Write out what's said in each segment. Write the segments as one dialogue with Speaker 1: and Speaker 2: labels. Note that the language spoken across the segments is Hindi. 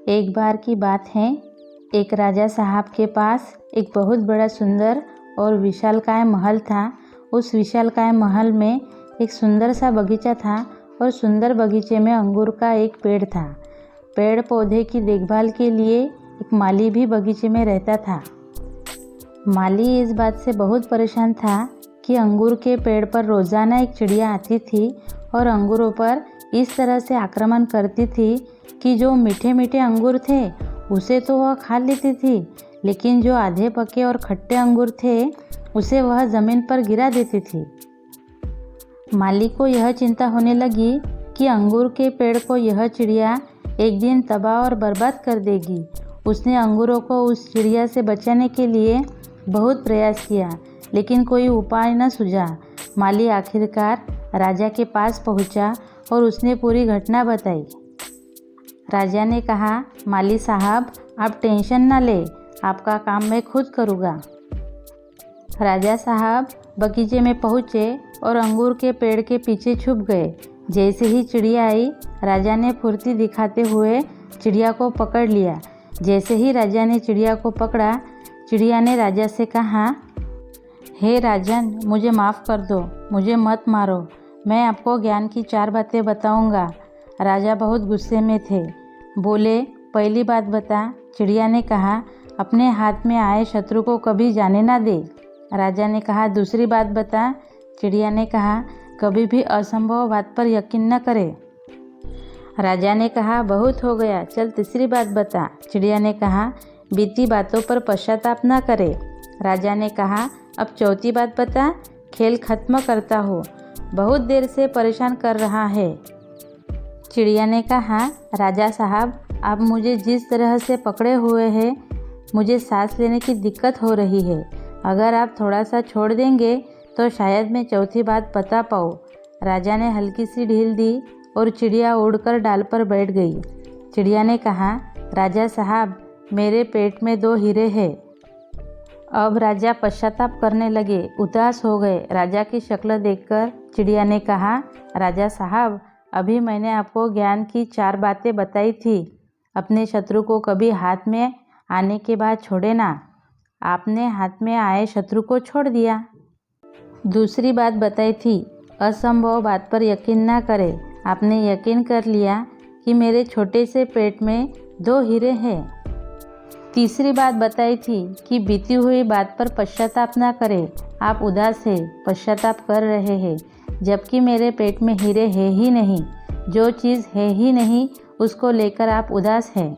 Speaker 1: एक बार की बात है, एक राजा साहब के पास एक बहुत बड़ा सुंदर और विशालकाय महल था। उस विशालकाय महल में एक सुंदर सा बगीचा था और सुंदर बगीचे में अंगूर का एक पेड़ था। पेड़ पौधे की देखभाल के लिए एक माली भी बगीचे में रहता था। माली इस बात से बहुत परेशान था कि अंगूर के पेड़ पर रोज़ाना एक चिड़िया आती थी और अंगूरों पर इस तरह से आक्रमण करती थी कि जो मीठे मीठे अंगूर थे उसे तो वह खा लेती थी, लेकिन जो आधे पके और खट्टे अंगूर थे उसे वह ज़मीन पर गिरा देती थी। माली को यह चिंता होने लगी कि अंगूर के पेड़ को यह चिड़िया एक दिन तबाह और बर्बाद कर देगी। उसने अंगूरों को उस चिड़िया से बचाने के लिए बहुत प्रयास किया, लेकिन कोई उपाय न सूझा। माली आखिरकार राजा के पास पहुंचा और उसने पूरी घटना बताई। राजा ने कहा, माली साहब, आप टेंशन ना ले, आपका काम मैं खुद करूँगा। राजा साहब बगीचे में पहुँचे और अंगूर के पेड़ के पीछे छुप गए। जैसे ही चिड़िया आई, राजा ने फुर्ती दिखाते हुए चिड़िया को पकड़ लिया। जैसे ही राजा ने चिड़िया को पकड़ा, चिड़िया ने राजा से कहा, हे राजन, मुझे माफ़ कर दो, मुझे मत मारो, मैं आपको ज्ञान की 4 बातें बताऊंगा। राजा बहुत गुस्से में थे। बोले, पहली बात बता। चिड़िया ने कहा, अपने हाथ में आए शत्रु को कभी जाने ना दे। राजा ने कहा, दूसरी बात बता। चिड़िया ने कहा, कभी भी असंभव बात पर यकीन न करे। राजा ने कहा, बहुत हो गया, चल तीसरी बात बता। चिड़िया ने कहा, बीती बातों पर पश्चाताप न करे। राजा ने कहा, अब चौथी बात बता, खेल खत्म करता हूँ, बहुत देर से परेशान कर रहा है। चिड़िया ने कहा, राजा साहब, आप मुझे जिस तरह से पकड़े हुए हैं, मुझे सांस लेने की दिक्कत हो रही है। अगर आप थोड़ा सा छोड़ देंगे तो शायद मैं चौथी बात बता पाऊँ। राजा ने हल्की सी ढील दी और चिड़िया उड़कर डाल पर बैठ गई। चिड़िया ने कहा, राजा साहब, मेरे पेट में 2 हीरे हैं। अब राजा पश्चाताप करने लगे, उदास हो गए। राजा की शक्ल देखकर चिड़िया ने कहा, राजा साहब, अभी मैंने आपको ज्ञान की 4 बातें बताई थी। अपने शत्रु को कभी हाथ में आने के बाद छोड़े ना। आपने हाथ में आए शत्रु को छोड़ दिया। दूसरी बात बताई थी, असंभव बात पर यकीन ना करें। आपने यकीन कर लिया कि मेरे छोटे से पेट में 2 हीरे हैं। तीसरी बात बताई थी कि बीती हुई बात पर पश्चाताप ना करें। आप उदास हैं, पश्चाताप कर रहे हैं, जबकि मेरे पेट में हीरे है ही नहीं। जो चीज़ है ही नहीं उसको लेकर आप उदास हैं।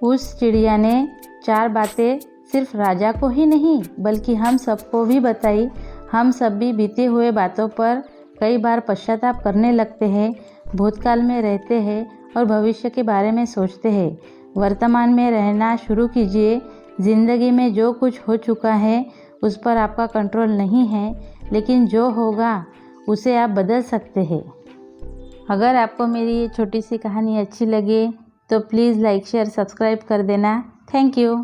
Speaker 1: उस चिड़िया ने 4 बातें सिर्फ राजा को ही नहीं बल्कि हम सबको भी बताई। हम सब भी बीते हुए बातों पर कई बार पश्चाताप करने लगते हैं, भूतकाल में रहते हैं और भविष्य के बारे में सोचते हैं। वर्तमान में रहना शुरू कीजिए। ज़िंदगी में जो कुछ हो चुका है उस पर आपका कंट्रोल नहीं है, लेकिन जो होगा उसे आप बदल सकते हैं। अगर आपको मेरी ये छोटी सी कहानी अच्छी लगे तो प्लीज़ लाइक शेयर सब्सक्राइब कर देना। Thank you.